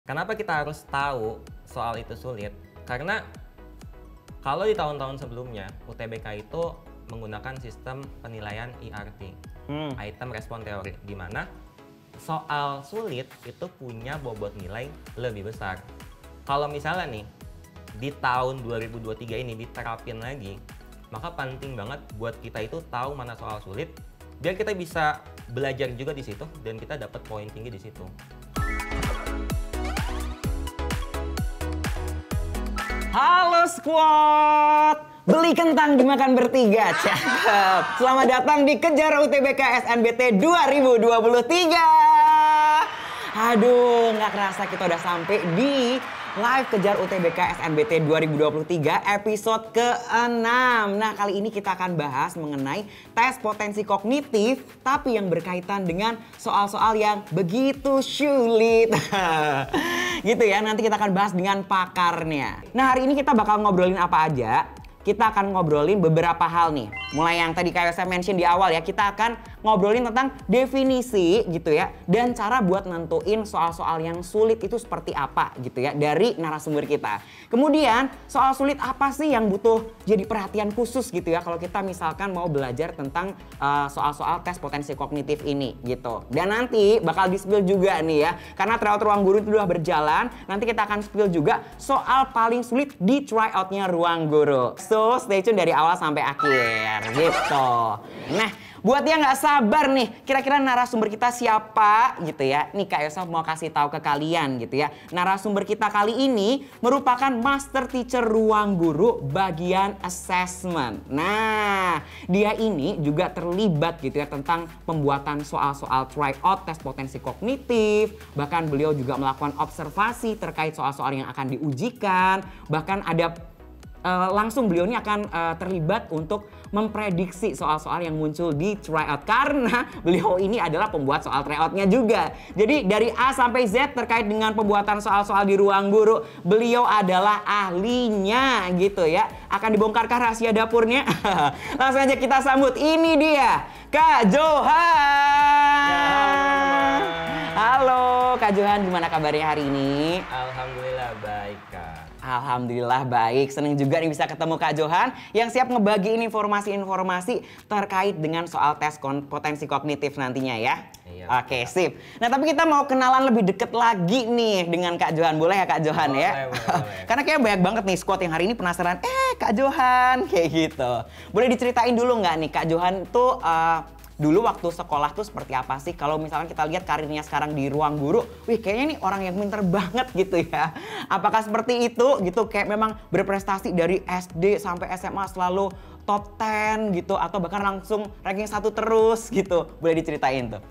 Kenapa kita harus tahu soal itu sulit? Karena kalau di tahun-tahun sebelumnya, UTBK itu menggunakan sistem penilaian IRT, Item Response Theory, di mana soal sulit itu punya bobot nilai lebih besar. Kalau misalnya nih, di tahun 2023 ini diterapin lagi, maka penting banget buat kita itu tahu mana soal sulit, biar kita bisa belajar juga di situ dan kita dapat poin tinggi di situ. Halo squad, beli kentang dimakan bertiga, cakep. Selamat datang di Kejar UTBK SNBT 2023. Aduh, nggak kerasa kita udah sampai di live Kejar UTBK SNBT 2023 episode ke-6. Nah, kali ini kita akan bahas mengenai tes potensi kognitif, tapi yang berkaitan dengan soal-soal yang begitu sulit. Gitu ya, nanti kita akan bahas dengan pakarnya. Nah, hari ini kita bakal ngobrolin apa aja? Kita akan ngobrolin beberapa hal nih. Mulai yang tadi kayak saya mention di awal ya, kita akan ngobrolin tentang definisi gitu ya. Dan cara buat nentuin soal-soal yang sulit itu seperti apa gitu ya dari narasumber kita. Kemudian soal sulit apa sih yang butuh jadi perhatian khusus gitu ya kalau kita misalkan mau belajar tentang soal-soal tes potensi kognitif ini gitu. Dan nanti bakal di-spill juga nih ya. Karena tryout Ruang Guru itu udah berjalan, nanti kita akan spill juga soal paling sulit di tryoutnya Ruang Guru. So, stay tune dari awal sampai akhir, gitu. Nah, buat yang nggak sabar nih, kira-kira narasumber kita siapa gitu ya. Nih Kak Yosef mau kasih tahu ke kalian gitu ya. Narasumber kita kali ini merupakan Master Teacher Ruang Guru bagian assessment. Nah, dia ini juga terlibat gitu ya tentang pembuatan soal-soal tryout tes potensi kognitif. Bahkan beliau juga melakukan observasi terkait soal-soal yang akan diujikan. Bahkan ada langsung beliau ini akan terlibat untuk memprediksi soal-soal yang muncul di tryout karena beliau ini adalah pembuat soal tryoutnya juga. Jadi dari A sampai Z terkait dengan pembuatan soal-soal di Ruang Guru, beliau adalah ahlinya gitu ya. Akan dibongkarkah rahasia dapurnya? Langsung aja kita sambut, ini dia Kak Johan. Halo Kak Johan, gimana kabarnya hari ini? Alhamdulillah baik, Kak. Alhamdulillah baik, seneng juga nih bisa ketemu Kak Johan yang siap ngebagiin informasi-informasi terkait dengan soal tes potensi kognitif nantinya ya. Iya. Oke, sip. Nah, tapi kita mau kenalan lebih deket lagi nih dengan Kak Johan. Boleh ya Kak Johan ya? Boleh. Karena kayak banyak banget nih squad yang hari ini penasaran, Kak Johan, kayak gitu. Boleh diceritain dulu nggak nih Kak Johan tuh dulu waktu sekolah tuh seperti apa sih? Kalau misalkan kita lihat karirnya sekarang di Ruang Guru, wih kayaknya nih orang yang pinter banget gitu ya. Apakah seperti itu gitu? Kayak memang berprestasi dari SD sampai SMA selalu top 10 gitu atau bahkan langsung ranking 1 terus gitu. Boleh diceritain tuh.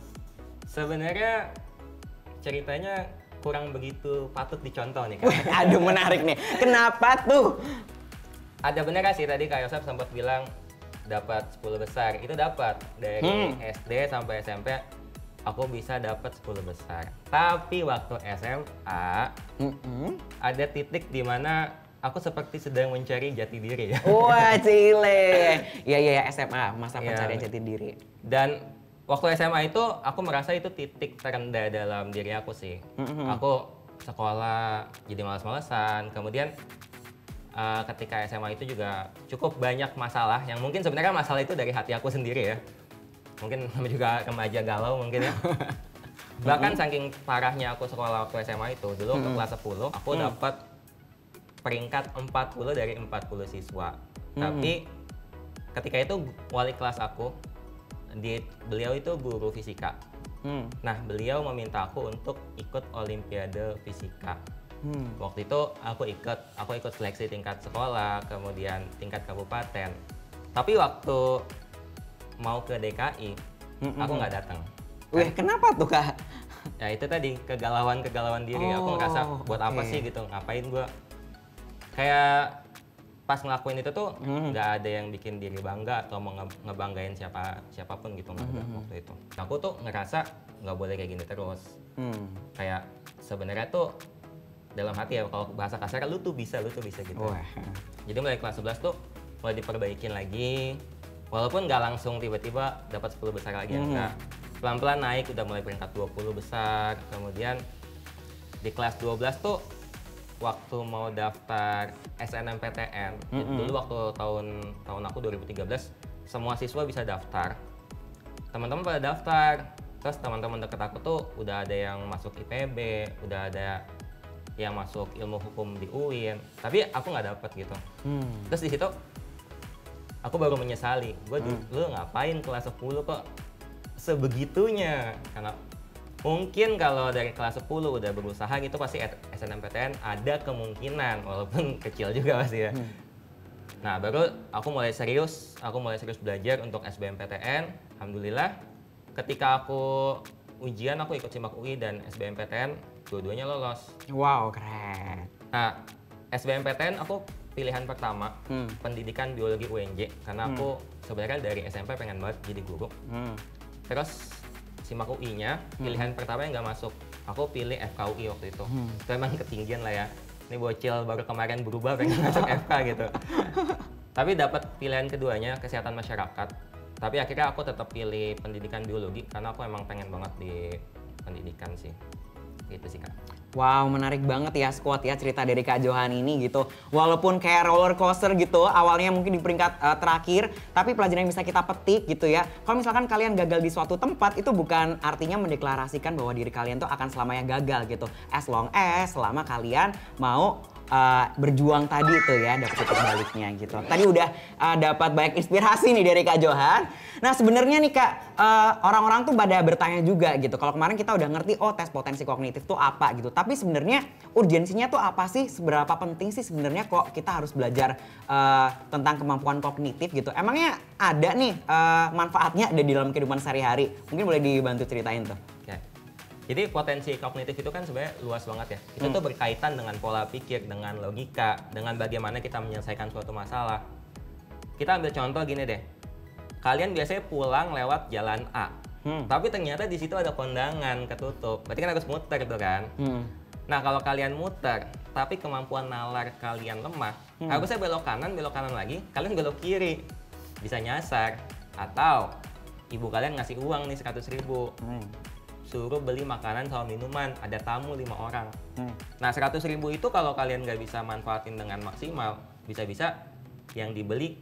Sebenarnya ceritanya kurang begitu patut dicontoh nih, Kak. Aduh menarik nih. Kenapa tuh? Ada bener sih tadi Kak Yosef sempat bilang dapat 10 besar. Itu dapat dari SD sampai SMP aku bisa dapat 10 besar. Tapi waktu SMA ada titik di mana aku seperti sedang mencari jati diri ya. Wah, cile. Iya SMA, masa pencarian jati diri. Dan waktu SMA itu aku merasa itu titik terendah dalam diri aku sih. Aku sekolah jadi malas-malesan. Kemudian ketika SMA itu juga cukup banyak masalah yang mungkin sebenarnya masalah itu dari hati aku sendiri ya. Mungkin juga remaja galau mungkin ya. Bahkan saking parahnya aku sekolah waktu SMA itu, dulu ke kelas 10 aku dapat peringkat 40 dari 40 siswa. Tapi ketika itu wali kelas aku, beliau itu guru fisika. Nah, beliau meminta aku untuk ikut olimpiade fisika. Waktu itu aku ikut seleksi tingkat sekolah, kemudian tingkat kabupaten. Tapi waktu mau ke DKI, aku nggak datang. Wih, kenapa tuh Kak? Ya itu tadi kegalauan diri. Aku ngerasa buat apa sih gitu, ngapain gua? Kayak pas ngelakuin itu tuh nggak ada yang bikin diri bangga atau mau ngebanggain siapapun gitu nggak ada waktu itu. Aku tuh ngerasa nggak boleh kayak gini terus. Kayak sebenarnya tuh dalam hati ya, kalau bahasa kasar lu tuh bisa gitu. Jadi mulai kelas 11 tuh mulai diperbaikin lagi, walaupun nggak langsung tiba-tiba dapat 10 besar lagi, enggak. Pelan-pelan naik, udah mulai peringkat 20 besar, kemudian di kelas 12 tuh waktu mau daftar SNMPTN, dulu waktu tahun aku 2013, semua siswa bisa daftar. Teman-teman pada daftar, terus teman-teman deket aku tuh udah ada yang masuk IPB, udah ada yang masuk ilmu hukum di UIN, tapi aku nggak dapet gitu. Terus di situ aku baru menyesali, lu ngapain kelas 10 kok sebegitunya? Karena mungkin kalau dari kelas 10 udah berusaha gitu pasti SNMPTN ada kemungkinan, walaupun kecil juga pasti ya. Nah baru aku mulai serius belajar untuk SBMPTN. Alhamdulillah ketika aku ujian aku ikut SIMAK UI dan SBMPTN, dua-duanya lolos. Wow, keren. Nah SBMPTN aku pilihan pertama, pendidikan biologi UNJ, karena aku sebenarnya dari SMP pengen banget jadi guru. Terus SIMAK UI-nya pilihan pertama yang nggak masuk, aku pilih FKUI waktu itu. Itu emang ketinggian lah ya. Ini bocil baru kemarin berubah pengen masuk FK gitu. Tapi dapat pilihan keduanya kesehatan masyarakat. Tapi akhirnya aku tetap pilih pendidikan biologi karena aku emang pengen banget di pendidikan sih. Gitu sih Kak. Wow, menarik banget ya Squad ya cerita dari Kak Johan ini gitu. Walaupun kayak roller coaster gitu, awalnya mungkin di peringkat terakhir, tapi pelajaran yang bisa kita petik gitu ya. Kalau misalkan kalian gagal di suatu tempat, itu bukan artinya mendeklarasikan bahwa diri kalian tuh akan selamanya gagal gitu. As long as selama kalian mau berjuang tadi tuh ya, dapat titik baliknya gitu. Tadi udah dapat banyak inspirasi nih dari Kak Johan. Nah sebenarnya nih Kak, orang-orang tuh pada bertanya juga gitu. Kalau kemarin kita udah ngerti, oh tes potensi kognitif tuh apa gitu. Tapi sebenarnya urgensinya tuh apa sih? Seberapa penting sih sebenarnya kok kita harus belajar tentang kemampuan kognitif gitu? Emangnya ada nih manfaatnya ada di dalam kehidupan sehari-hari? Mungkin boleh dibantu ceritain tuh. Jadi potensi kognitif itu kan sebenarnya luas banget ya. Itu tuh berkaitan dengan pola pikir, dengan logika, dengan bagaimana kita menyelesaikan suatu masalah. Kita ambil contoh gini deh. Kalian biasanya pulang lewat jalan A. Tapi ternyata di situ ada kondangan ketutup. Berarti kan harus muter tuh kan. Nah kalau kalian muter, tapi kemampuan nalar kalian lemah, harusnya belok kanan lagi, kalian belok kiri. Bisa nyasar. Atau ibu kalian ngasih uang nih 100.000. Suruh beli makanan sama minuman, ada tamu 5 orang. Nah 100.000 itu kalau kalian nggak bisa manfaatin dengan maksimal, bisa-bisa yang dibeli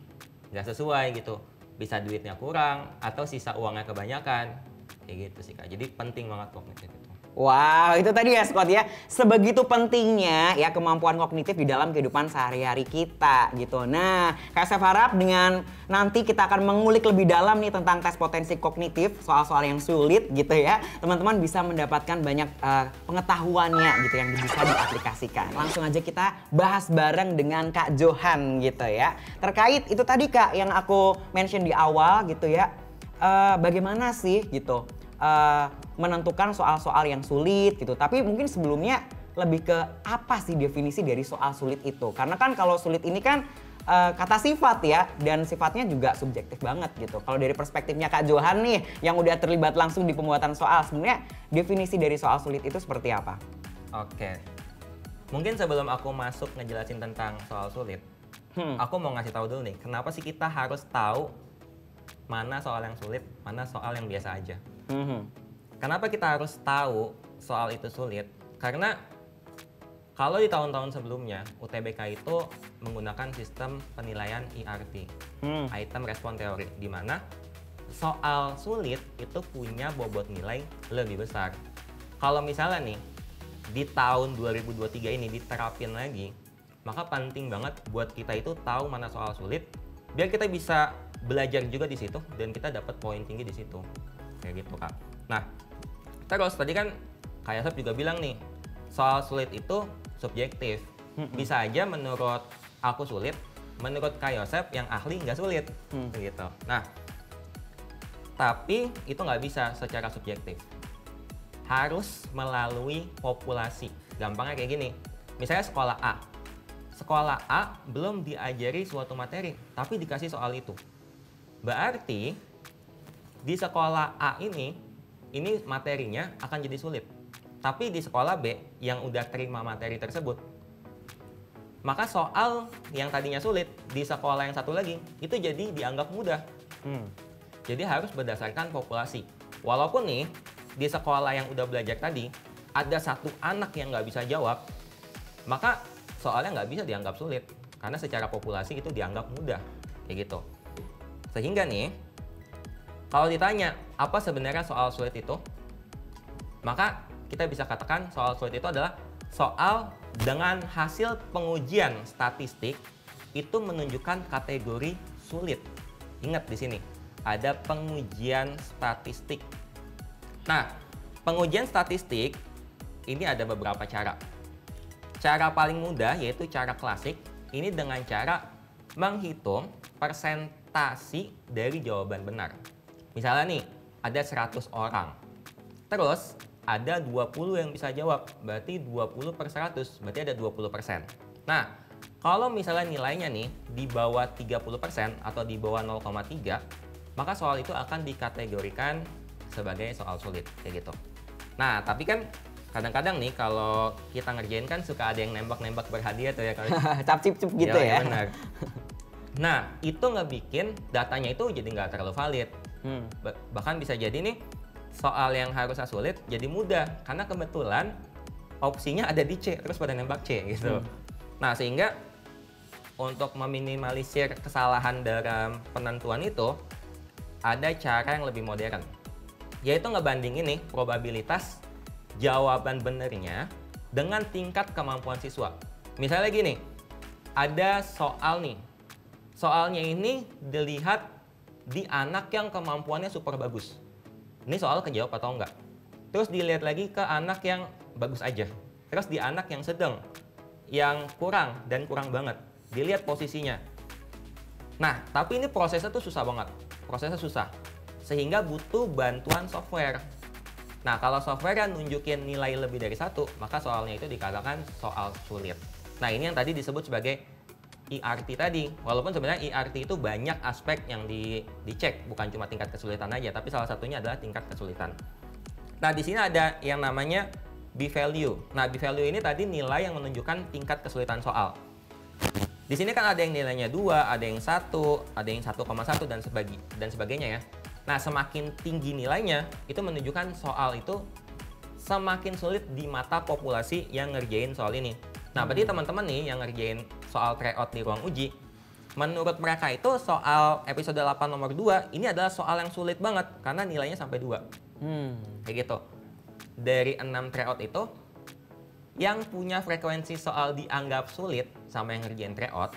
nggak sesuai gitu. Bisa duitnya kurang, atau sisa uangnya kebanyakan. Kayak gitu sih Kak, jadi penting banget kognitif itu. Wow, itu tadi ya Scott ya, sebegitu pentingnya ya kemampuan kognitif di dalam kehidupan sehari-hari kita gitu. Nah, Kak Asep harap dengan nanti kita akan mengulik lebih dalam nih tentang tes potensi kognitif, soal-soal yang sulit gitu ya. Teman-teman bisa mendapatkan banyak pengetahuannya gitu yang bisa diaplikasikan. Langsung aja kita bahas bareng dengan Kak Johan gitu ya. Terkait itu tadi Kak yang aku mention di awal gitu ya, bagaimana sih gitu menentukan soal-soal yang sulit gitu. Tapi mungkin sebelumnya lebih ke apa sih definisi dari soal sulit itu? Karena kan kalau sulit ini kan kata sifat ya, dan sifatnya juga subjektif banget gitu. Kalau dari perspektifnya Kak Johan nih yang udah terlibat langsung di pembuatan soal, sebenarnya definisi dari soal sulit itu seperti apa? Oke. Mungkin sebelum aku masuk ngejelasin tentang soal sulit, aku mau ngasih tahu dulu nih, kenapa sih kita harus tahu mana soal yang sulit, mana soal yang biasa aja. Kenapa kita harus tahu soal itu sulit? Karena kalau di tahun-tahun sebelumnya UTBK itu menggunakan sistem penilaian IRT, Item Response Theory, di mana soal sulit itu punya bobot nilai lebih besar. Kalau misalnya nih di tahun 2023 ini diterapin lagi, maka penting banget buat kita itu tahu mana soal sulit, biar kita bisa belajar juga di situ dan kita dapat poin tinggi di situ. Kayak gitu Kak. Nah, terus tadi kan Kak Yosep juga bilang nih, soal sulit itu subjektif. Bisa aja menurut aku sulit, menurut Kak Yosep yang ahli nggak sulit. Gitu. Nah, tapi itu nggak bisa secara subjektif. Harus melalui populasi. Gampangnya kayak gini, misalnya sekolah A. Sekolah A belum diajari suatu materi, tapi dikasih soal itu. Berarti di sekolah A ini materinya akan jadi sulit. Tapi di sekolah B yang udah terima materi tersebut, maka soal yang tadinya sulit di sekolah yang satu lagi itu jadi dianggap mudah. Jadi harus berdasarkan populasi. Walaupun nih di sekolah yang udah belajar tadi ada satu anak yang nggak bisa jawab, maka soalnya nggak bisa dianggap sulit. Karena secara populasi itu dianggap mudah, kayak gitu. Sehingga nih, kalau ditanya apa sebenarnya soal sulit itu, maka kita bisa katakan soal sulit itu adalah soal dengan hasil pengujian statistik itu menunjukkan kategori sulit. Ingat di sini, ada pengujian statistik. Nah, pengujian statistik ini ada beberapa cara. Cara paling mudah yaitu cara klasik, ini dengan cara menghitung persentasi dari jawaban benar. Misalnya nih, ada 100 orang. Terus ada 20 yang bisa jawab, berarti 20 per 100, berarti ada 20%. Nah, kalau misalnya nilainya nih di bawah 30% atau di bawah 0,3, maka soal itu akan dikategorikan sebagai soal sulit, kayak gitu. Nah, tapi kan kadang-kadang nih kalau kita ngerjain kan suka ada yang nembak-nembak berhadiah tuh ya. Cap-cip-cip gitu ya. Benar. Nah, itu ngebikin datanya itu jadi nggak terlalu valid. Bahkan bisa jadi nih, soal yang harusnya sulit jadi mudah. Karena kebetulan opsinya ada di C, terus pada nembak C gitu. Nah, sehingga untuk meminimalisir kesalahan dalam penentuan itu, ada cara yang lebih modern. Yaitu ngebandingin nih probabilitas jawaban benernya dengan tingkat kemampuan siswa. Misalnya gini, ada soal nih. Soalnya ini dilihat di anak yang kemampuannya super bagus. Ini soal kejawab atau enggak. Terus dilihat lagi ke anak yang bagus aja. Terus di anak yang sedang, yang kurang dan kurang banget. Dilihat posisinya. Nah, tapi ini prosesnya tuh susah banget. Prosesnya susah. Sehingga butuh bantuan software. Nah, kalau software kan nunjukin nilai lebih dari 1, maka soalnya itu dikatakan soal sulit. Nah, ini yang tadi disebut sebagai ERT tadi. Walaupun sebenarnya ERT itu banyak aspek yang dicek, bukan cuma tingkat kesulitan aja, tapi salah satunya adalah tingkat kesulitan. Nah, di sini ada yang namanya B-value. Nah, B-value ini tadi nilai yang menunjukkan tingkat kesulitan soal. Di sini kan ada yang nilainya 2, ada yang 1, ada yang 1,1 dan sebagainya ya. Nah, semakin tinggi nilainya, itu menunjukkan soal itu semakin sulit di mata populasi yang ngerjain soal ini. Nah, berarti teman-teman nih yang ngerjain soal tryout di ruang uji, menurut mereka itu soal episode 8 nomor 2, ini adalah soal yang sulit banget, karena nilainya sampai 2. Kayak gitu. Dari 6 tryout itu, yang punya frekuensi soal dianggap sulit sama yang ngerjain tryout,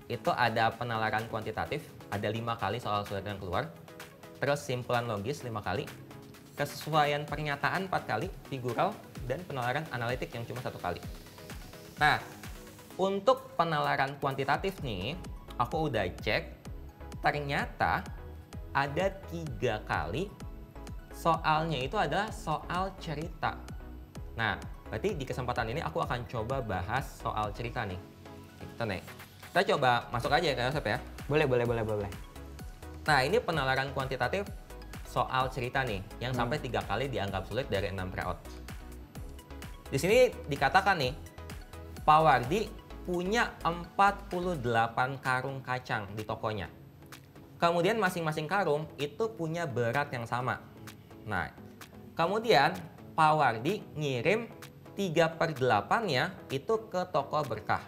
itu ada penalaran kuantitatif, ada 5 kali soal sulit yang keluar. Terus simpulan logis 5 kali, kesesuaian pernyataan 4 kali, figural, dan penalaran analitik yang cuma 1 kali. Nah, untuk penalaran kuantitatif nih, aku udah cek, ternyata ada 3 kali soalnya itu adalah soal cerita. Nah, berarti di kesempatan ini aku akan coba bahas soal cerita nih. Kita coba masuk aja ya, Yosep ya. Boleh. Nah, ini penalaran kuantitatif soal cerita nih, yang sampai 3 kali dianggap sulit dari 6 tryout. Di sini dikatakan nih, Pak Wardi punya 48 karung kacang di tokonya. Kemudian masing-masing karung itu punya berat yang sama. Nah, kemudian Pak Wardi ngirim 3/8-nya itu ke toko Berkah.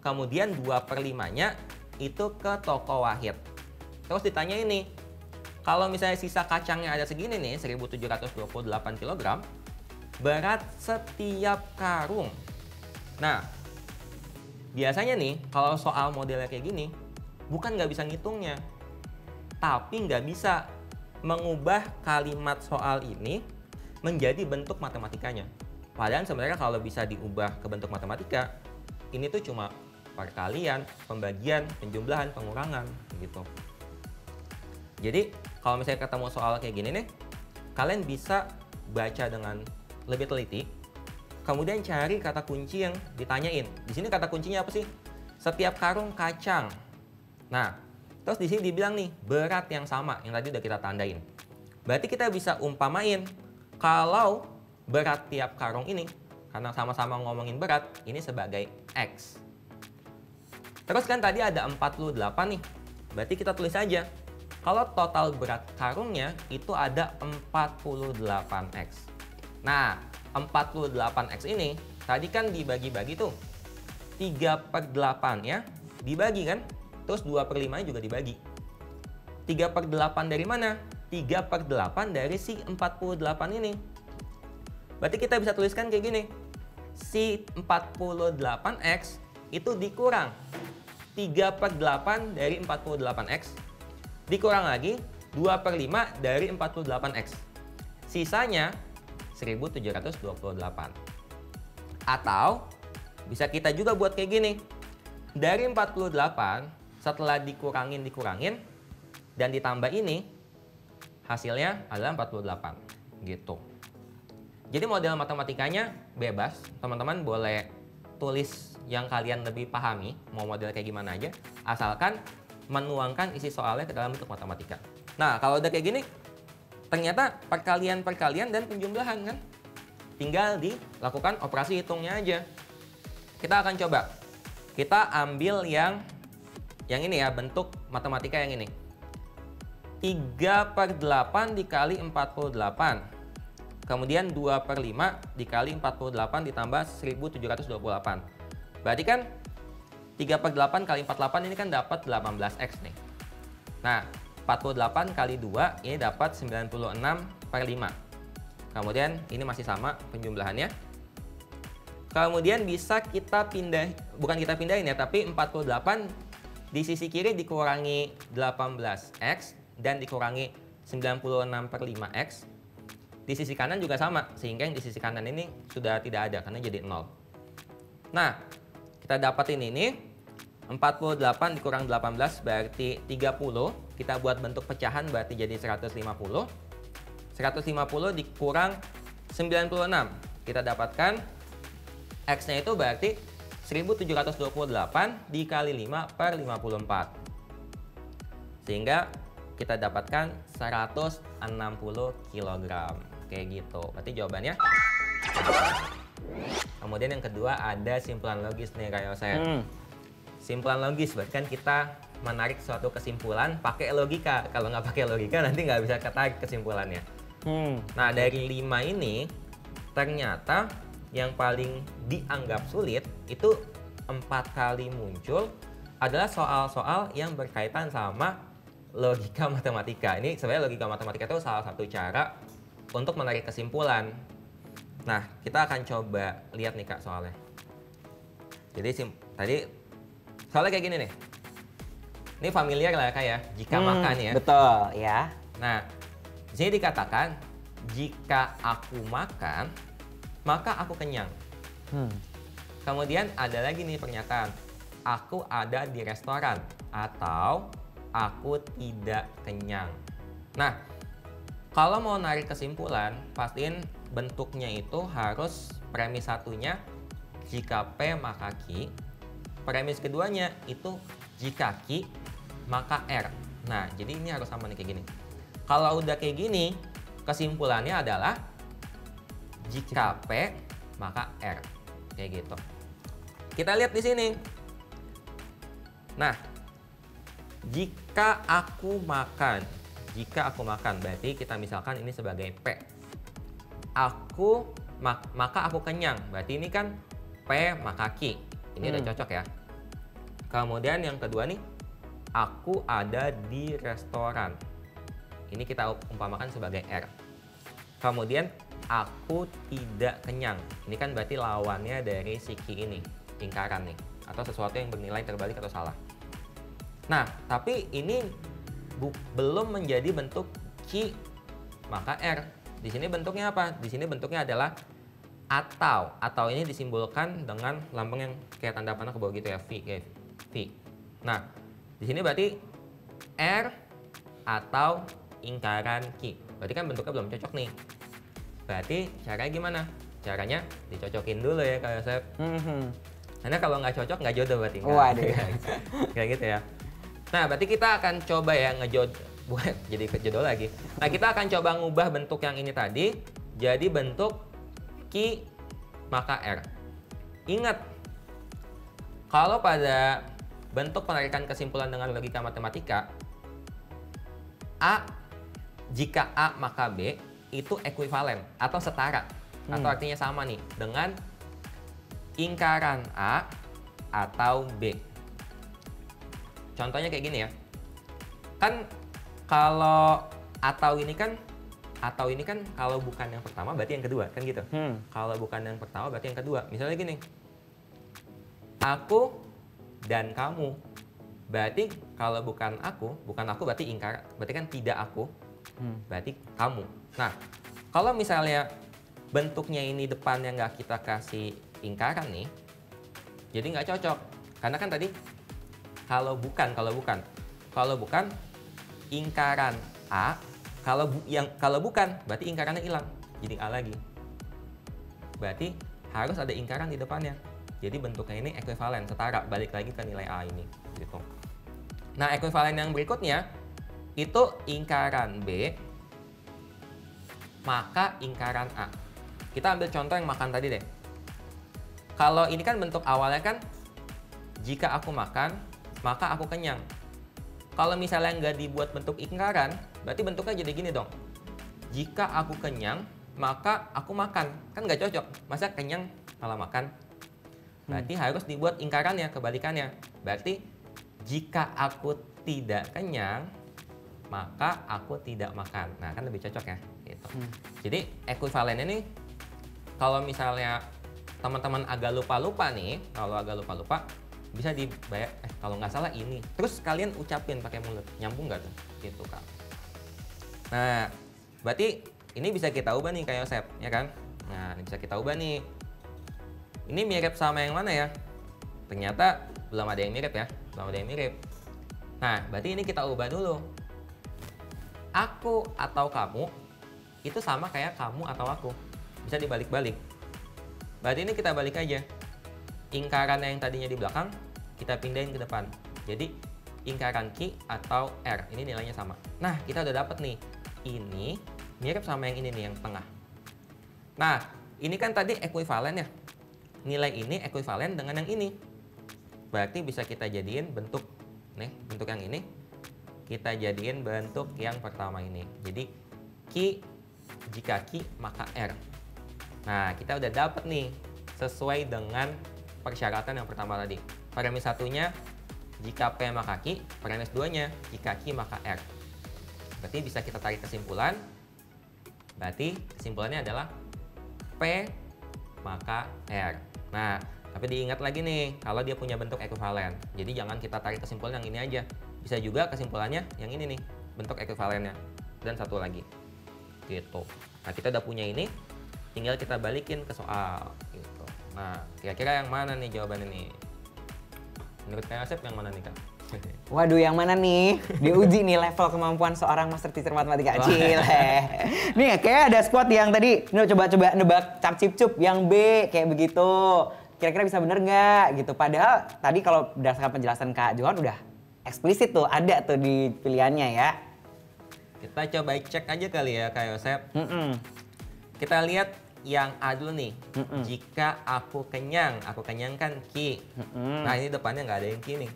Kemudian 2/5-nya itu ke toko Wahid. Terus ditanya ini, kalau misalnya sisa kacangnya ada segini nih, 1728 kg, berat setiap karung. Nah, biasanya nih, kalau soal modelnya kayak gini, bukan nggak bisa ngitungnya, tapi nggak bisa mengubah kalimat soal ini menjadi bentuk matematikanya. Padahal sebenarnya kalau bisa diubah ke bentuk matematika, ini tuh cuma perkalian, pembagian, penjumlahan, pengurangan, gitu. Jadi kalau misalnya ketemu soal kayak gini nih, kalian bisa baca dengan lebih teliti, kemudian cari kata kunci yang ditanyain. Di sini kata kuncinya apa sih? Setiap karung kacang. Nah, terus di sini dibilang nih berat yang sama, yang tadi udah kita tandain. Berarti kita bisa umpamain kalau berat tiap karung ini, karena sama-sama ngomongin berat, ini sebagai X. Terus kan tadi ada 48 nih, berarti kita tulis aja. Kalau total berat karungnya itu ada 48X. Nah, 48X ini, tadi kan dibagi-bagi tuh. 3/8 ya, dibagi kan? Terus 2/5 juga dibagi. 3/8 dari mana? 3/8 dari si 48 ini. Berarti kita bisa tuliskan kayak gini. Si 48X itu dikurang 3/8 dari 48X. Dikurang lagi 2/5 dari 48X. Sisanya 1728. Atau bisa kita juga buat kayak gini. Dari 48 setelah dikurangin dan ditambah ini, hasilnya adalah 48 gitu. Jadi model matematikanya bebas, teman-teman boleh tulis yang kalian lebih pahami, mau model kayak gimana aja, asalkan menuangkan isi soalnya ke dalam bentuk matematika. Nah, kalau udah kayak gini, ternyata perkalian dan penjumlahan kan. Tinggal dilakukan operasi hitungnya aja. Kita akan coba. Kita ambil yang ini ya, bentuk matematika yang ini. 3/8 dikali 48. Kemudian 2/5 dikali 48 ditambah 1728. Berarti kan 3/8 kali 48 ini kan dapat 18X nih. Nah, 48 kali 2 ini dapat 96/5. Kemudian ini masih sama penjumlahannya. Kemudian bisa kita bukan kita pindahin ya, tapi 48 di sisi kiri dikurangi 18X dan dikurangi 96/5X. Di sisi kanan juga sama, sehingga yang di sisi kanan ini sudah tidak ada karena jadi 0. Nah, kita dapatin ini 48 dikurang 18 berarti 30. Kita buat bentuk pecahan berarti jadi 150. 150 dikurang 96. Kita dapatkan X-nya itu berarti 1728 dikali 5/54. Sehingga kita dapatkan 160 kg. Kayak gitu. Berarti jawabannya. Kemudian yang kedua ada simpulan logis nih kayak saya. Simpulan logis berarti kan kita menarik suatu kesimpulan pakai logika. Kalau nggak pakai logika nanti nggak bisa ketarik kesimpulannya. Nah, dari 5 ini ternyata yang paling dianggap sulit itu 4 kali muncul adalah soal-soal yang berkaitan sama logika matematika. Ini sebenarnya logika matematika itu salah satu cara untuk menarik kesimpulan. Nah, kita akan coba lihat nih Kak soalnya. Jadi tadi soalnya kayak gini nih. Ini familiar lah Kak ya, jika makan ya. Betul ya. Nah, di sini dikatakan jika aku makan, maka aku kenyang. Kemudian ada lagi nih pernyataan, aku ada di restoran atau aku tidak kenyang. Nah, kalau mau narik kesimpulan, pastiin bentuknya itu harus premis satunya jika P maka Q. Premis keduanya itu jika Q maka R. Nah, jadi ini harus sama nih kayak gini. Kalau udah kayak gini, kesimpulannya adalah jika P maka R. Kayak gitu. Kita lihat di sini. Nah, jika aku makan berarti kita misalkan ini sebagai P. Maka aku kenyang. Berarti ini kan P maka Q. Ini udah cocok ya. Kemudian yang kedua nih, aku ada di restoran. Ini kita umpamakan sebagai R. Kemudian aku tidak kenyang. Ini kan berarti lawannya dari si Q ini, lingkaran nih, atau sesuatu yang bernilai terbalik atau salah. Nah, tapi ini belum menjadi bentuk Q maka R. Di sini bentuknya apa? Di sini bentuknya adalah atau ini disimbolkan dengan lambang yang kayak tanda panah ke bawah gitu ya, V. Nah, di sini berarti R atau lingkaran Q. Berarti kan bentuknya belum cocok nih. Berarti caranya gimana? Caranya dicocokin dulu ya Kak Yosef. Karena kalau nggak cocok nggak jodoh berarti. Waduh. Kayak gitu ya. Nah, berarti kita akan coba ya buat jadi jodoh lagi. Nah, kita akan coba ngubah bentuk yang ini tadi jadi bentuk Q maka R. Ingat, kalau pada bentuk penarikan kesimpulan dengan logika matematika, jika A maka B itu ekuivalen atau setara. atau artinya sama nih dengan ingkaran A atau B. Contohnya kayak gini ya. Kan kalau atau ini kan kalau bukan yang pertama berarti yang kedua, kan gitu. Kalau bukan yang pertama berarti yang kedua. Misalnya gini. Aku dan kamu. Berarti kalau bukan aku berarti ingkar, berarti kan tidak aku. Berarti kamu. Nah, kalau misalnya bentuknya ini depannya nggak kita kasih ingkaran nih, jadi nggak cocok. Karena kan tadi kalau bukan ingkaran A, kalau bukan berarti ingkarannya hilang, jadi A lagi. Berarti harus ada ingkaran di depannya. Jadi bentuknya ini ekuivalen, setara, balik lagi ke nilai A ini gitu. Nah, ekuivalen yang berikutnya itu ingkaran B maka ingkaran A. Kita ambil contoh yang makan tadi deh. Kalau ini kan bentuk awalnya kan jika aku makan, maka aku kenyang. Kalau misalnya nggak dibuat bentuk ingkaran, berarti bentuknya jadi gini dong. Jika aku kenyang, maka aku makan. Kan nggak cocok. Masa kenyang malah makan? Berarti harus dibuat ingkarannya, kebalikannya. Berarti jika aku tidak kenyang, maka aku tidak makan. Nah, kan lebih cocok ya. Gitu. Jadi ekuivalennya nih, kalau misalnya teman-teman agak lupa-lupa nih, bisa dibayar, kalau nggak salah ini. Terus kalian ucapin pakai mulut, nyambung nggak tuh? Gitu kan. Nah, berarti ini bisa kita ubah nih kayak Yosep, ya kan? Nah, ini bisa kita ubah nih. Ini mirip sama yang mana ya? Ternyata belum ada yang mirip ya, Nah, berarti ini kita ubah dulu. Aku atau kamu itu sama kayak kamu atau aku. Bisa dibalik-balik. Berarti ini kita balik aja. Ingkaran yang tadinya di belakang, kita pindahin ke depan. Jadi, ingkaran Q atau R, ini nilainya sama. Nah, kita udah dapet nih. Ini mirip sama yang ini nih, yang tengah. Nah, ini kan tadi ekuivalen ya. Nilai ini ekuivalen dengan yang ini. Berarti bisa kita jadiin bentuk yang ini. Kita jadiin bentuk yang pertama ini. Jadi, jika Q maka R. Nah, kita udah dapet nih sesuai dengan persyaratan yang pertama tadi. Premis satunya jika P maka Q, premis 2-nya jika Q maka R. Berarti bisa kita tarik kesimpulan. Berarti kesimpulannya adalah P maka R. Nah, tapi diingat lagi nih kalau dia punya bentuk ekuivalen. Jadi jangan kita tarik kesimpulan yang ini aja. Bisa juga kesimpulannya yang ini nih, bentuk ekuivalennya. Dan satu lagi. Gitu. Nah, kita udah punya ini, tinggal kita balikin ke soal gitu. Nah, kira-kira yang mana nih jawabannya nih? Menurut Kak Yosep yang mana nih, Kak? Waduh, yang mana nih? Diuji nih level kemampuan seorang master teacher matematika. Nih, kayak ada squad yang tadi coba-coba nebak cap cip cup yang B kayak begitu. Kira-kira bisa bener nggak gitu? Padahal tadi kalau berdasarkan penjelasan Kak Johan udah eksplisit tuh, ada tuh di pilihannya ya. Kita coba cek aja kali ya Kak Yosep. Kita lihat yang A dulu nih. Jika aku kenyang kan Q. Nah, ini depannya nggak ada yang Q nih.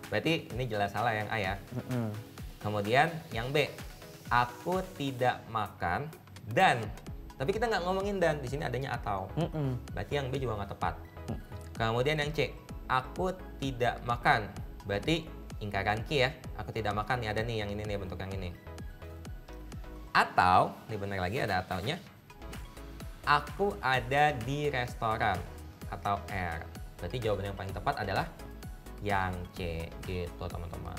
Berarti ini jelas salah yang A ya. Kemudian yang B, aku tidak makan dan, tapi kita nggak ngomongin dan, di sini adanya atau. Berarti yang B juga nggak tepat. Kemudian yang C, aku tidak makan. Berarti ingkaran Q ya. Aku tidak makan nih, ada nih yang ini nih, bentuk yang ini. Atau, ini benar lagi ada ataunya. Aku ada di restoran atau R. Berarti jawaban yang paling tepat adalah yang C gitu teman-teman.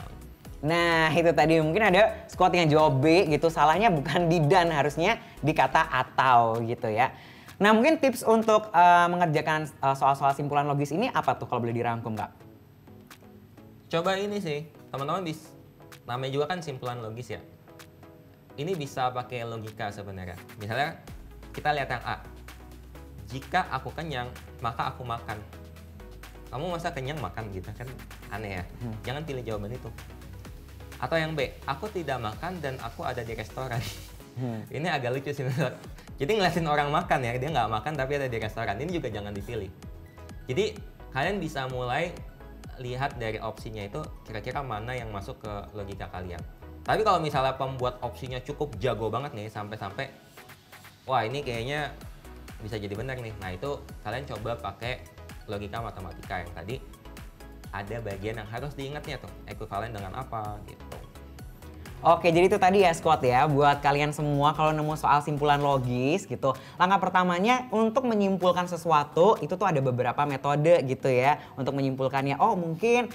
Nah, itu tadi mungkin ada squad yang jawab B gitu, salahnya bukan di dan, harusnya di kata atau gitu ya. Nah, mungkin tips untuk mengerjakan soal-soal simpulan logis ini apa tuh kalau boleh dirangkum, Kak? Coba ini sih, teman-teman namanya juga kan simpulan logis ya. Ini bisa pakai logika sebenarnya. Misalnya kita lihat yang A. Jika aku kenyang, maka aku makan. Kamu masa kenyang makan gitu kan aneh ya. Jangan pilih jawaban itu. Atau yang B, aku tidak makan dan aku ada di restoran. Ini agak lucu sih. Jadi ngeliatin orang makan ya, dia nggak makan tapi ada di restoran. Ini juga jangan dipilih. Jadi kalian bisa mulai lihat dari opsinya itu kira-kira mana yang masuk ke logika kalian. Tapi kalau misalnya pembuat opsinya cukup jago banget nih, sampai-sampai wah ini kayaknya bisa jadi benar nih. Nah itu kalian coba pakai logika matematika yang tadi ada bagian yang harus diingatnya tuh, ekuivalen dengan apa gitu. Oke, jadi itu tadi ya squad ya, buat kalian semua kalau nemu soal simpulan logis gitu. Langkah pertamanya untuk menyimpulkan sesuatu itu tuh ada beberapa metode gitu ya untuk menyimpulkannya. Oh mungkin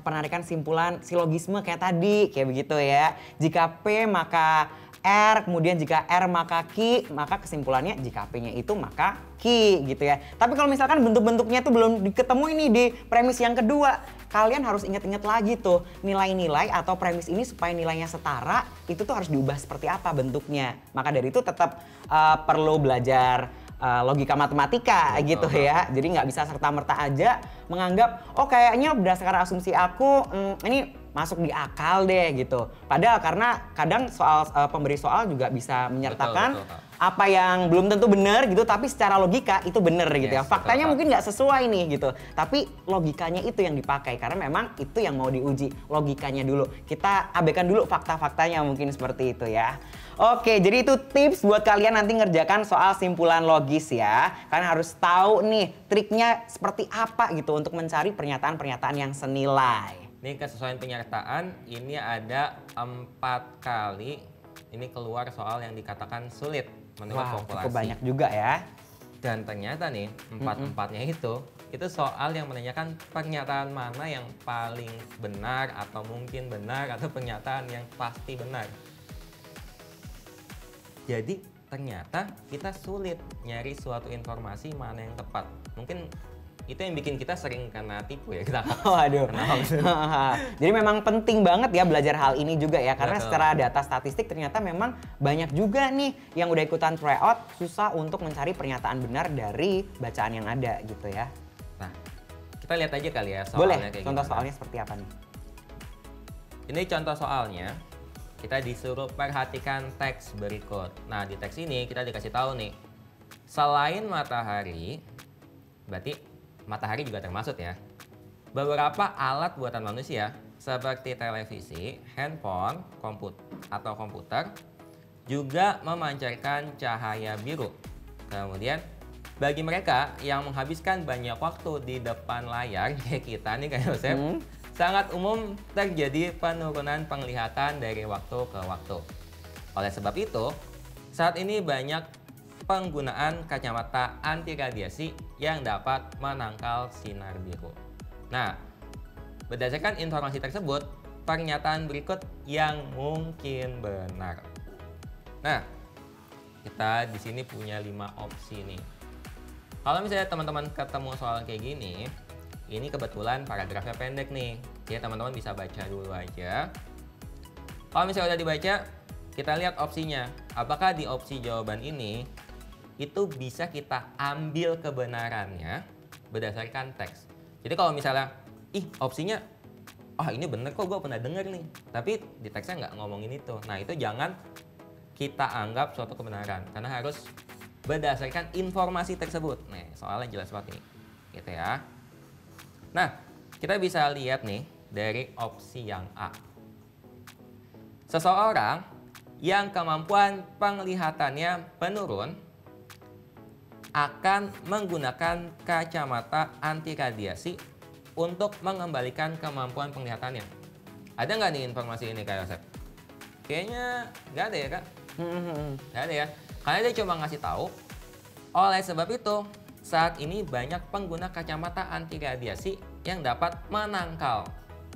penarikan simpulan silogisme kayak tadi, kayak begitu ya. Jika P maka R, kemudian jika R maka Q, maka kesimpulannya jika P-nya itu maka Q gitu ya. Tapi kalau misalkan bentuk-bentuknya tuh belum ketemu ini di premis yang kedua, kalian harus ingat-ingat lagi tuh nilai-nilai atau premis ini supaya nilainya setara, itu tuh harus diubah seperti apa bentuknya. Maka dari itu tetap perlu belajar logika matematika gitu ya. Jadi nggak bisa serta-merta aja menganggap, oh kayaknya berdasarkan asumsi aku ini masuk di akal deh gitu. Padahal karena kadang soal pemberi soal juga bisa menyertakan Betul. apa yang belum tentu benar gitu, tapi secara logika itu benar gitu ya. Yes, Faktanya betul, mungkin nggak sesuai nih gitu, tapi logikanya itu yang dipakai karena memang itu yang mau diuji, logikanya dulu. Kita abaikan dulu fakta-faktanya mungkin seperti itu ya. Oke, jadi itu tips buat kalian nanti ngerjakan soal simpulan logis ya. Kalian harus tahu nih triknya seperti apa gitu untuk mencari pernyataan-pernyataan yang senilai. Ini kesesuaian penyertaan, ini ada 4 kali ini keluar soal yang dikatakan sulit menurut Wah, populasi. cukup banyak juga ya. Dan ternyata nih, 4-4-nya itu soal yang menanyakan pernyataan mana yang paling benar atau mungkin benar atau pernyataan yang pasti benar. Jadi ternyata kita sulit nyari suatu informasi mana yang tepat. Mungkin itu yang bikin kita sering kena tipu ya kita. Waduh. Jadi memang penting banget ya belajar hal ini juga ya, karena Betul. secara data statistik ternyata memang banyak juga nih yang udah ikutan tryout susah untuk mencari pernyataan benar dari bacaan yang ada gitu ya. Nah, kita lihat aja kali ya soalnya Boleh, kayak contoh gimana. soalnya seperti apa nih? Ini contoh soalnya, kita disuruh perhatikan teks berikut. Nah, di teks ini kita dikasih tahu nih, selain matahari, berarti matahari juga termasuk ya. Beberapa alat buatan manusia seperti televisi, handphone, komputer juga memancarkan cahaya biru. Kemudian bagi mereka yang menghabiskan banyak waktu di depan layar kayak kita nih kayak Yosef, sangat umum terjadi penurunan penglihatan dari waktu ke waktu. Oleh sebab itu, saat ini banyak penggunaan kacamata anti radiasi yang dapat menangkal sinar biru. Nah, berdasarkan informasi tersebut, pernyataan berikut yang mungkin benar. Nah, kita di sini punya 5 opsi nih. Kalau misalnya teman-teman ketemu soal kayak gini, ini kebetulan paragrafnya pendek nih. Jadi teman-teman bisa baca dulu aja. Kalau misalnya udah dibaca, kita lihat opsinya. Apakah di opsi jawaban ini itu bisa kita ambil kebenarannya berdasarkan teks. Jadi kalau misalnya, opsinya, ini bener kok gue pernah denger nih. Tapi di teksnya nggak ngomongin itu. Nah itu jangan kita anggap suatu kebenaran. Karena harus berdasarkan informasi tersebut. Nih soalnya jelas banget ini. Gitu ya. Nah kita bisa lihat nih dari opsi yang A. Seseorang yang kemampuan penglihatannya menurun akan menggunakan kacamata anti radiasi untuk mengembalikan kemampuan penglihatannya. Ada nggak nih informasi ini Kak Yosef? Kayaknya nggak ada ya Kak? Nggak ada ya. Karena dia cuma ngasih tahu, oleh sebab itu saat ini banyak pengguna kacamata anti radiasi yang dapat menangkal.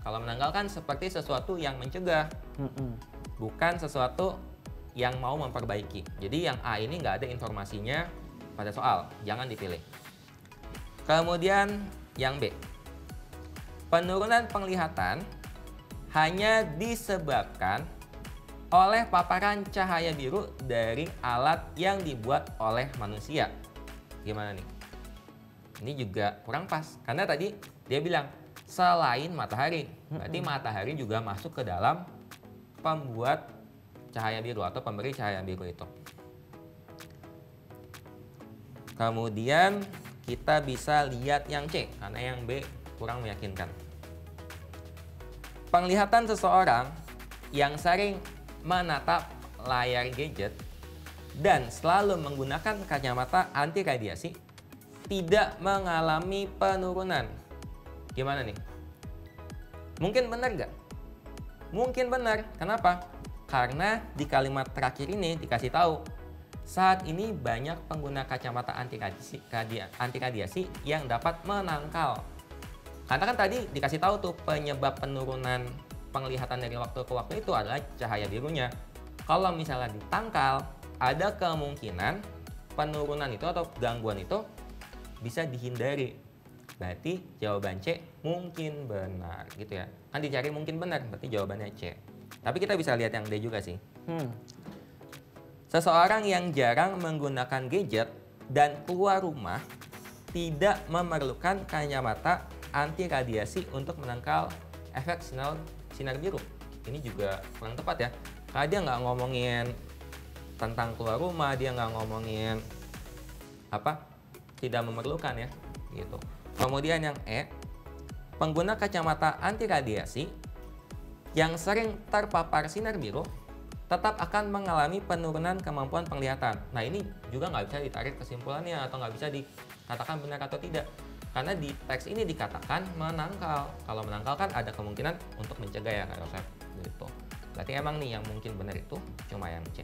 Kalau menangkal kan seperti sesuatu yang mencegah, bukan sesuatu yang mau memperbaiki. Jadi yang A ini nggak ada informasinya pada soal, jangan dipilih. Kemudian yang B, penurunan penglihatan hanya disebabkan oleh paparan cahaya biru dari alat yang dibuat oleh manusia. Gimana nih? Ini juga kurang pas, karena tadi dia bilang selain matahari, berarti matahari juga masuk ke dalam pembuat cahaya biru atau pemberi cahaya biru itu. Kemudian kita bisa lihat yang C, karena yang B kurang meyakinkan. Penglihatan seseorang yang sering menatap layar gadget dan selalu menggunakan kacamata anti radiasi tidak mengalami penurunan. Gimana nih? Mungkin benar nggak? Mungkin benar. Kenapa? Karena di kalimat terakhir ini dikasih tahu saat ini banyak pengguna kacamata anti radiasi yang dapat menangkal. Karena kan tadi dikasih tahu tuh penyebab penurunan penglihatan dari waktu ke waktu itu adalah cahaya birunya. Kalau misalnya ditangkal, ada kemungkinan penurunan itu atau gangguan itu bisa dihindari. Berarti jawaban C mungkin benar gitu ya. Kan dicari mungkin benar, berarti jawabannya C. Tapi kita bisa lihat yang D juga sih. Seseorang yang jarang menggunakan gadget dan keluar rumah tidak memerlukan kacamata anti radiasi untuk menangkal efek sinar biru. Ini juga kurang tepat ya. Karena dia nggak ngomongin tentang keluar rumah, dia nggak ngomongin tidak memerlukan ya, gitu. Kemudian yang E, pengguna kacamata anti radiasi yang sering terpapar sinar biru tetap akan mengalami penurunan kemampuan penglihatan. Nah ini juga nggak bisa ditarik kesimpulannya atau nggak bisa dikatakan benar atau tidak. Karena di teks ini dikatakan menangkal. Kalau menangkal kan ada kemungkinan untuk mencegah ya Kak Yosef. Gitu. Berarti emang nih yang mungkin benar itu cuma yang C.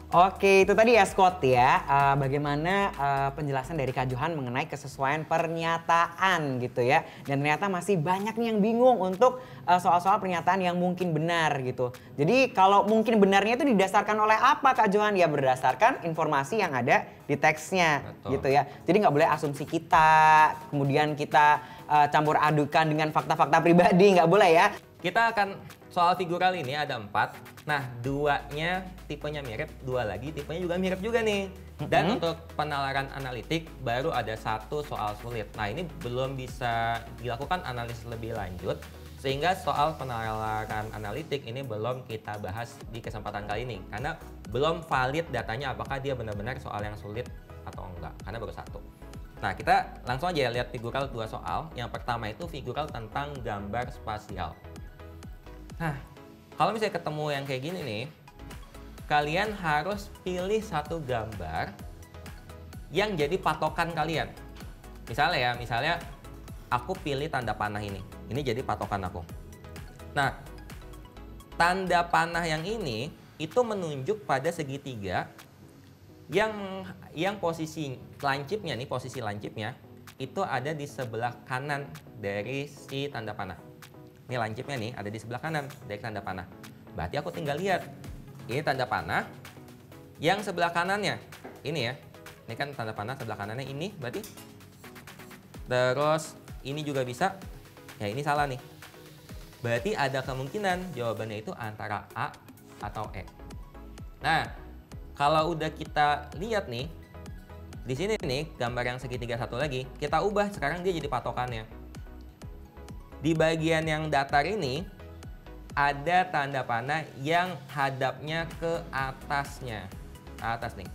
Oke, itu tadi ya Scott ya, bagaimana penjelasan dari Kak Johan mengenai kesesuaian pernyataan gitu ya. Dan ternyata masih banyak nih yang bingung untuk soal-soal pernyataan yang mungkin benar gitu. Jadi kalau mungkin benarnya itu didasarkan oleh apa Kak Johan? Ya berdasarkan informasi yang ada di teksnya. Betul. Gitu ya. Jadi nggak boleh asumsi kita, kemudian kita campur adukan dengan fakta-fakta pribadi, nggak boleh ya. Kita akan soal figural ini ada 4. Nah, 2-nya tipenya mirip, 2 lagi tipenya juga mirip juga nih. Dan untuk penalaran analitik baru ada 1 soal sulit. Nah, ini belum bisa dilakukan analisis lebih lanjut sehingga soal penalaran analitik ini belum kita bahas di kesempatan kali ini karena belum valid datanya apakah dia benar-benar soal yang sulit atau enggak, karena baru 1. Nah, kita langsung aja lihat figural 2 soal. Yang pertama itu figural tentang gambar spasial. Nah, kalau misalnya ketemu yang kayak gini nih, kalian harus pilih 1 gambar yang jadi patokan kalian. Misalnya aku pilih tanda panah ini. Ini jadi patokan aku. Nah, tanda panah yang ini itu menunjuk pada segitiga yang posisi lancipnya nih, posisi lancipnya itu ada di sebelah kanan dari si tanda panah. Ini lancipnya nih ada di sebelah kanan dari tanda panah. Berarti aku tinggal lihat. Ini tanda panah yang sebelah kanannya. Ini ya. Ini kan tanda panah sebelah kanannya ini berarti. Terus ini juga bisa. Ya ini salah nih. Berarti ada kemungkinan jawabannya itu antara A atau E. Nah, kalau udah kita lihat nih, di sini nih gambar yang segitiga satu lagi, kita ubah sekarang dia jadi patokannya. Di bagian yang datar ini ada tanda panah yang hadapnya ke atasnya, atas nih.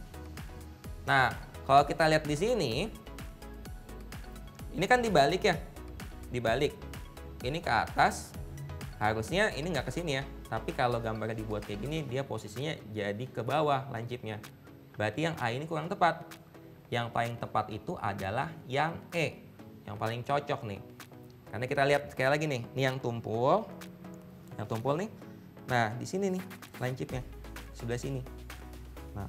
Nah, kalau kita lihat di sini, ini kan dibalik ya, dibalik. Ini ke atas, harusnya ini nggak ke sini ya. Tapi kalau gambarnya dibuat kayak gini, dia posisinya jadi ke bawah lancipnya. Berarti yang A ini kurang tepat. Yang paling tepat itu adalah yang E, yang paling cocok nih. Karena kita lihat sekali lagi nih, ini yang tumpul nih. Nah, di sini nih lancipnya, sebelah sini. Nah,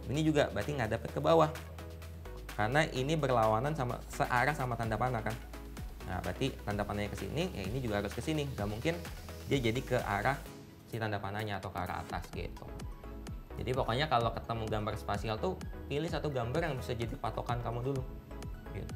ini juga berarti ngadep ke bawah. Karena ini berlawanan sama searah sama tanda panah kan. Nah, berarti tanda panahnya ke sini, ya ini juga harus ke sini. Nggak mungkin dia jadi ke arah si tanda panahnya atau ke arah atas gitu. Jadi pokoknya kalau ketemu gambar spasial tuh pilih 1 gambar yang bisa jadi patokan kamu dulu. Gitu.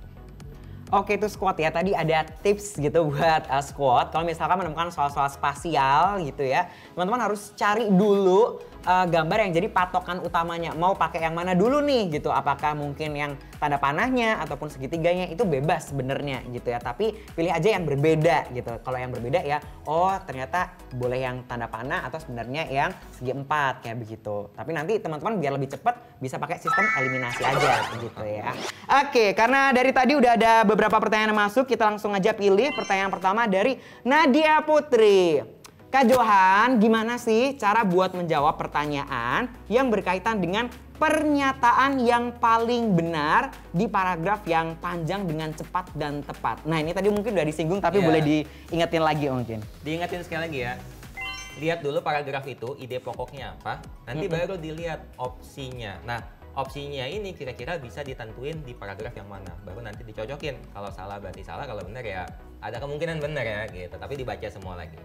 Oke, itu squad ya. Tadi ada tips gitu buat squad. Kalau misalkan menemukan soal-soal spasial gitu ya, teman-teman harus cari dulu gambar yang jadi patokan utamanya. Mau pakai yang mana dulu nih gitu. Apakah mungkin yang tanda panahnya ataupun segitiganya itu bebas sebenarnya gitu ya. Tapi pilih aja yang berbeda gitu. Kalau yang berbeda ya, oh ternyata boleh yang tanda panah atau sebenarnya yang segi 4 kayak begitu. Tapi nanti teman-teman biar lebih cepat bisa pakai sistem eliminasi aja gitu ya. Oke, karena dari tadi udah ada beberapa pertanyaan yang masuk, kita langsung aja pilih pertanyaan pertama dari Nadia Putri. Kak Johan, gimana sih cara buat menjawab pertanyaan yang berkaitan dengan pernyataan yang paling benar di paragraf yang panjang dengan cepat dan tepat? Nah ini tadi mungkin udah disinggung tapi boleh diingetin lagi mungkin. Diingetin sekali lagi ya. Lihat dulu paragraf itu, ide pokoknya apa, nanti baru dilihat opsinya. Nah, opsinya ini kira-kira bisa ditentuin di paragraf yang mana, baru nanti dicocokin. Kalau salah berarti salah, kalau benar ya ada kemungkinan benar ya gitu, tapi dibaca semua lagi.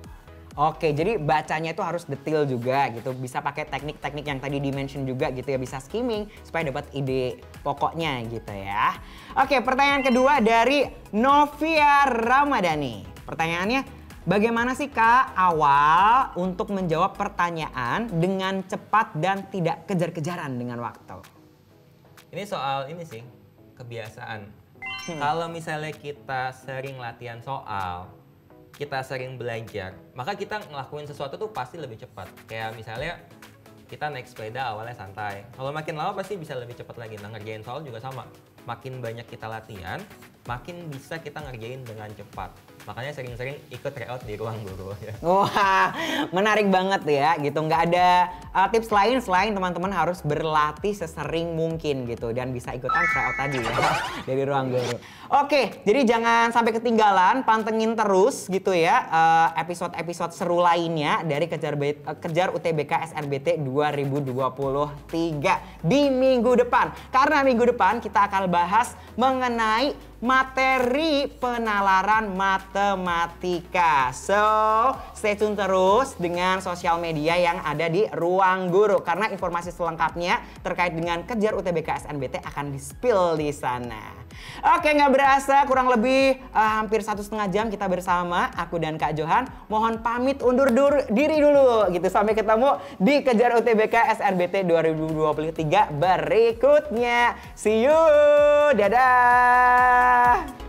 Oke, jadi bacanya itu harus detail juga gitu. Bisa pakai teknik-teknik yang tadi di-mention juga gitu ya. Bisa skimming supaya dapat ide pokoknya gitu ya. Oke, pertanyaan kedua dari Novia Ramadhani. Pertanyaannya, bagaimana sih Kak awal untuk menjawab pertanyaan dengan cepat dan tidak kejar-kejaran dengan waktu? Ini soal ini sih, kebiasaan. Kalau misalnya kita sering latihan soal, kita sering belajar, maka kita ngelakuin sesuatu tuh pasti lebih cepat. Kayak misalnya kita naik sepeda awalnya santai, kalau makin lama pasti bisa lebih cepat lagi. Nah ngerjain soal juga sama, makin banyak kita latihan, makin bisa kita ngerjain dengan cepat. Makanya sering-sering ikut tryout di ruang guru ya. Wah, menarik banget ya gitu. Nggak ada tips lain selain teman-teman harus berlatih sesering mungkin gitu. Dan bisa ikutan tryout tadi ya dari ruang guru. Oke, jadi jangan sampai ketinggalan, pantengin terus gitu ya episode-episode seru lainnya dari Kejar UTBK SNBT 2023 di minggu depan. Karena minggu depan kita akan bahas mengenai materi penalaran matematika. So, stay tune terus dengan sosial media yang ada di Ruang Guru. Karena informasi selengkapnya terkait dengan Kejar UTBK SNBT akan di-spill di sana. Oke, nggak berasa kurang lebih hampir 1,5 jam kita bersama, aku dan Kak Johan. Mohon pamit undur diri dulu gitu. Sampai ketemu di Kejar UTBK SNBT 2023 berikutnya. See you, dadah.